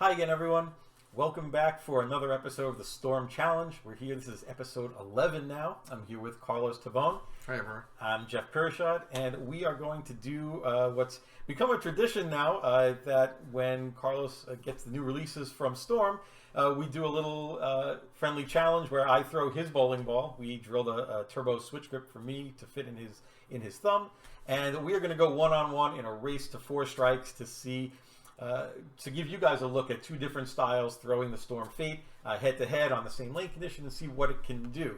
Hi again, everyone. Welcome back for another episode of the Storm Challenge. We're here. This is episode 11 now. I'm here with Carlos Tobon. Hi, everyone. I'm Jeff Piroozshad, and we are going to do what's become a tradition now that when Carlos gets the new releases from Storm, we do a little friendly challenge where I throw his bowling ball. We drilled a turbo switch grip for me to fit in his thumb, and we are going to go one-on-one in a race to 4 strikes to see. To give you guys a look at 2 different styles, throwing the Storm Fate head-to-head on the same lane condition and see what it can do.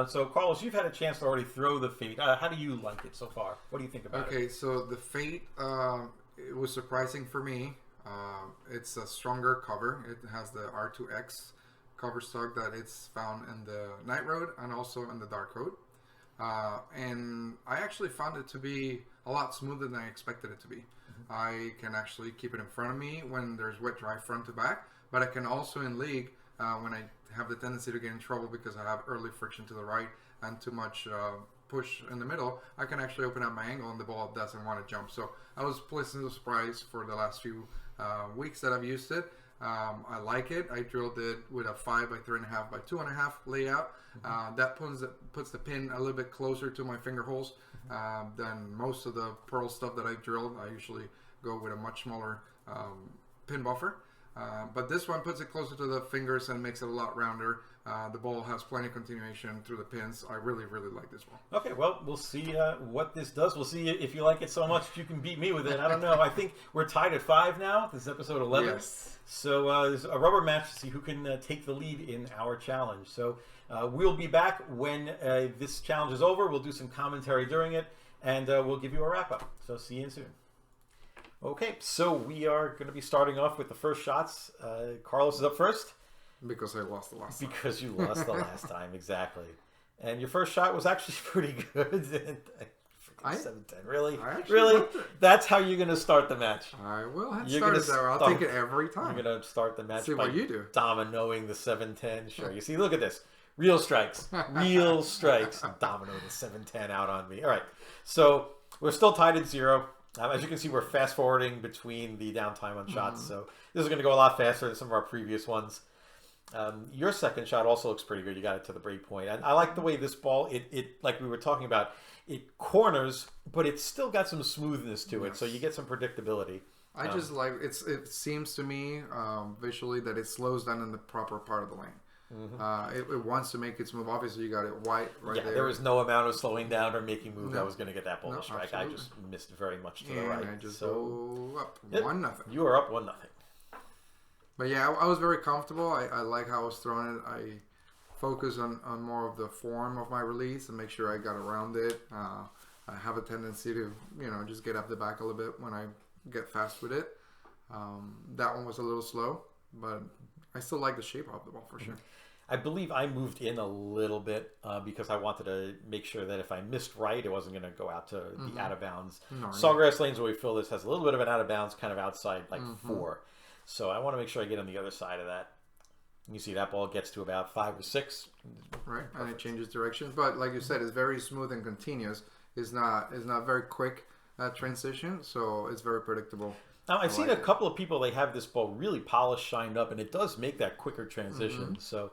So, Carlos, you've had a chance to already throw the Fate. How do you like it so far? What do you think about it? Okay, so the Fate, it was surprising for me. It's a stronger cover. It has the R2X cover stock that it's found in the Night Road and also in the Dark Road. And I actually found it to be a lot smoother than I expected it to be. I can actually keep it in front of me when there's wet dry front to back, but I can also in league when I have the tendency to get in trouble because I have early friction to the right and too much push in the middle, I can actually open up my angle and the ball doesn't want to jump. So I was pleasantly surprised for the last few weeks that I've used it. I like it. I drilled it with a 5 by 3.5 by 2.5 layout. That puts the pin a little bit closer to my finger holes than most of the pearl stuff that I've drilled. I usually go with a much smaller pin buffer. But this one puts it closer to the fingers and makes it a lot rounder. The ball has plenty of continuation through the pins. I really, really like this ball. Okay, well, we'll see what this does. We'll see if you like it so much you can beat me with it. I don't know. I think we're tied at 5 now. This is episode 11. Yes. So there's a rubber match to see who can take the lead in our challenge. So we'll be back when this challenge is over. We'll do some commentary during it, and we'll give you a wrap-up. So see you soon. Okay, so we are going to be starting off with the first shots. Carlos is up first. Because I lost the last time. Because you lost the last time, exactly. And your first shot was actually pretty good. 7-10. Really? Really? That's how you're going to start the match. I will. I'll take it every time. You're going to start the match by what you do. Dominoing the 7-10. Sure. You see, look at this. Real strikes. Real strikes. Domino the 7-10 out on me. All right. So we're still tied at 0. As you can see, we're fast forwarding between the downtime on shots. So this is going to go a lot faster than some of our previous ones. Your second shot also looks pretty good. You got it to the break point. And I like the way this ball, it like we were talking about, it corners, but it's still got some smoothness to it. So you get some predictability. I just like, it seems to me visually that it slows down in the proper part of the lane. It wants to make it smooth. Obviously, you got it white right there. There was no amount of slowing down or making moves that was going to get that ball to strike. Absolutely. I just missed very much to the right. I just go up 1-0. You are up 1-0. But yeah, I was very comfortable. I like how I was throwing it. I focus on more of the form of my release and make sure I got around it. I have a tendency to, just get up the back a little bit when I get fast with it. That one was a little slow, but I still like the shape of the ball for sure. I believe I moved in a little bit because I wanted to make sure that if I missed right, it wasn't going to go out to the out of bounds. Sawgrass lanes where we fill this has a little bit of an out of bounds kind of outside, like 4. So I want to make sure I get on the other side of that. You see that ball gets to about 5 or 6. Right, and it changes directions. But like you said, it's very smooth and continuous. It's not very quick transition, so it's very predictable. Now, I've seen a couple of people, they have this ball really polished, shined up, and it does make that quicker transition. So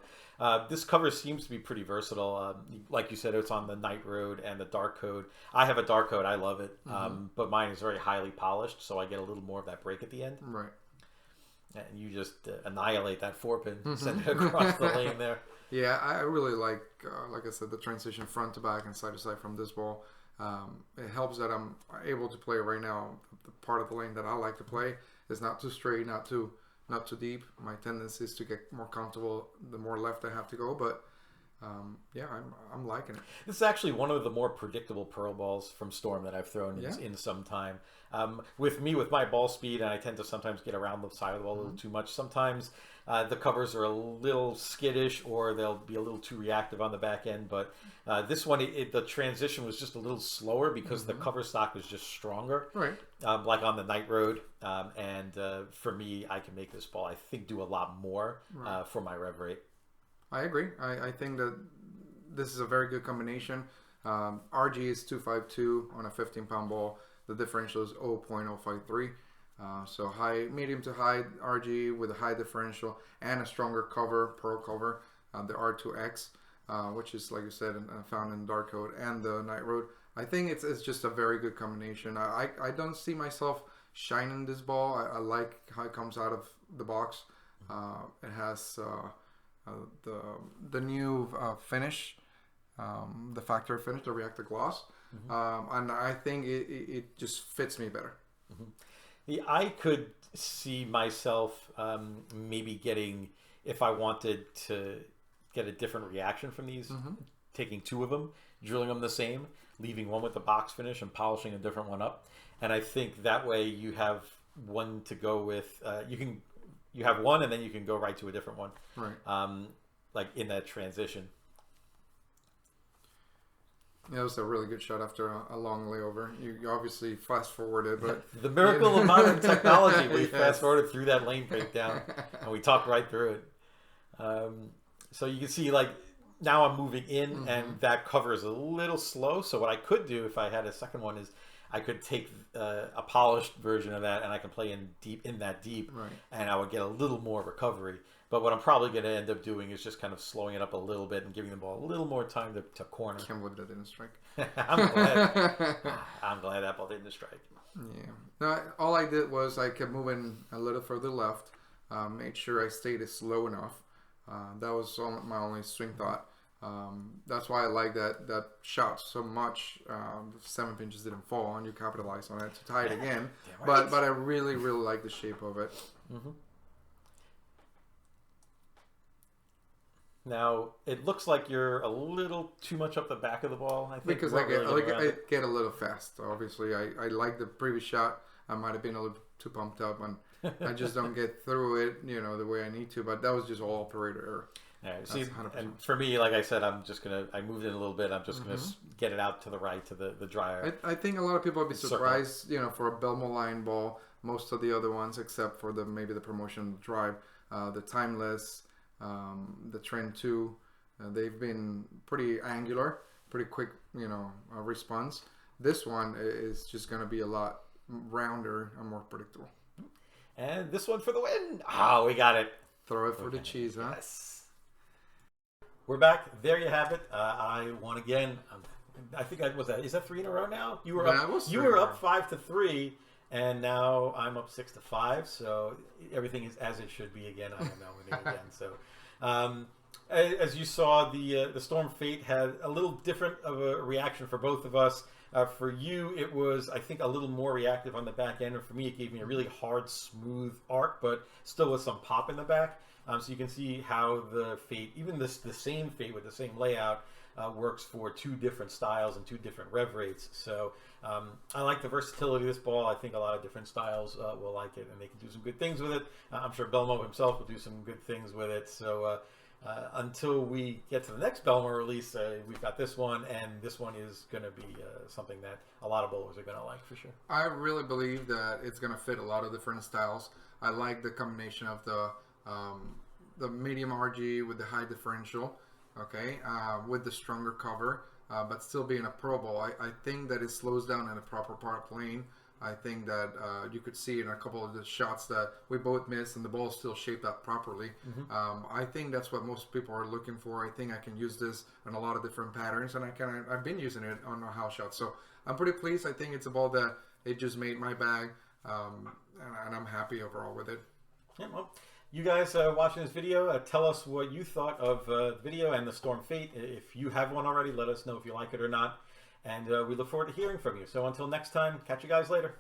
this cover seems to be pretty versatile. Like you said, it's on the Night Road and the Dark Code. I have a Dark Code. I love it. But mine is very highly polished, so I get a little more of that break at the end. Right. And you just annihilate that 4-pin, send it across the lane there. Yeah, I really like I said, the transition front to back and side to side from this ball. It helps that I'm able to play right now. The part of the lane that I like to play is not too straight, not too deep. My tendency is to get more comfortable the more left I have to go, but yeah, I'm liking it. This is actually one of the more predictable pearl balls from Storm that I've thrown in some time. With my ball speed, and I tend to sometimes get around the side of the ball a little too much. Sometimes the covers are a little skittish, or they'll be a little too reactive on the back end. But this one, the transition was just a little slower because the cover stock was just stronger. Right. Like on the Night Road. And for me, I can make this ball, I think, do a lot more for my rev rate. I agree. I think that this is a very good combination. RG is 252 on a 15-pound ball. The differential is 0.053. So medium to high RG with a high differential and a stronger cover, pearl cover, the R2X, which is, like you said, found in Dark Code and the Night Road. I think it's just a very good combination. I don't see myself shining this ball. I like how it comes out of the box. It has the new finish, the factory finish, the reactor gloss, and I think it just fits me better. I could see myself maybe getting, if I wanted to get a different reaction from these, taking 2 of them, drilling them the same, leaving one with the box finish and polishing a different one up. And I think that way you have one to go with. You have one, and then you can go right to a different one. Right. Like in that transition. Yeah, it was a really good shot after a long layover. You obviously fast forwarded, but the miracle of modern technology. We Yes. fast forwarded through that lane breakdown, and we talked right through it. So you can see, like, now I'm moving in, and that cover is a little slow. So what I could do if I had a second one is I could take a polished version of that, and I can play in that deep, Right. and I would get a little more recovery. But what I'm probably going to end up doing is just kind of slowing it up a little bit and giving the ball a little more time to corner. can't believe that didn't strike. I'm glad that ball didn't strike. Yeah. No, all I did was I kept moving a little further left, made sure I stayed slow enough. That was my only swing thought. That's why I like that shot so much. The 7 pinches didn't fall, and you capitalized on it to tie it again. Right. But I really like the shape of it. Now it looks like you're a little too much up the back of the ball. I think Because I get a little fast. Obviously, I like the previous shot. I might have been a little too pumped up, and I just don't get through it, the way I need to. But that was just all operator error. Yeah, see, and for me, like I said, I moved it a little bit. I'm just gonna get it out to the right to the dryer. I think a lot of people would be surprised, for a Belmo line ball. Most of the other ones, except for maybe the promotion drive, the Timeless, the Trend 2, they've been pretty angular, pretty quick, response. This one is just going to be a lot rounder and more predictable. And this one for the win. Oh, we got it. Throw it for the cheese, huh? Yes. We're back. There you have it. I won again. I think is that 3 in a row now? You were up 5-3. And now I'm up 6-5, so everything is as it should be again. I am now winning again. So, as you saw, the Storm Fate had a little different of a reaction for both of us. For you, it was, I think, a little more reactive on the back end, and for me, it gave me a really hard, smooth arc, but still with some pop in the back. So you can see how the Fate, even the same Fate with the same layout, works for 2 different styles and 2 different rev rates. So I like the versatility of this ball. I think a lot of different styles will like it, and they can do some good things with it. I'm sure Belmo himself will do some good things with it. So until we get to the next Belmo release, we've got this one, and this one is going to be something that a lot of bowlers are going to like for sure. I really believe that it's going to fit a lot of different styles. I like the combination of the medium RG with the high differential. Okay, with the stronger cover, but still being a pro ball. I think that it slows down in a proper part plane. I think that you could see in a couple of the shots that we both missed, and the ball still shaped up properly. I think that's what most people are looking for. I think I can use this in a lot of different patterns, and I've been using it on a house shot. So I'm pretty pleased. I think it's a ball that it just made my bag, and I'm happy overall with it. Yeah, well, you guys watching this video, tell us what you thought of the video and the Storm Fate. If you have one already, let us know if you like it or not. And we look forward to hearing from you. So until next time, catch you guys later.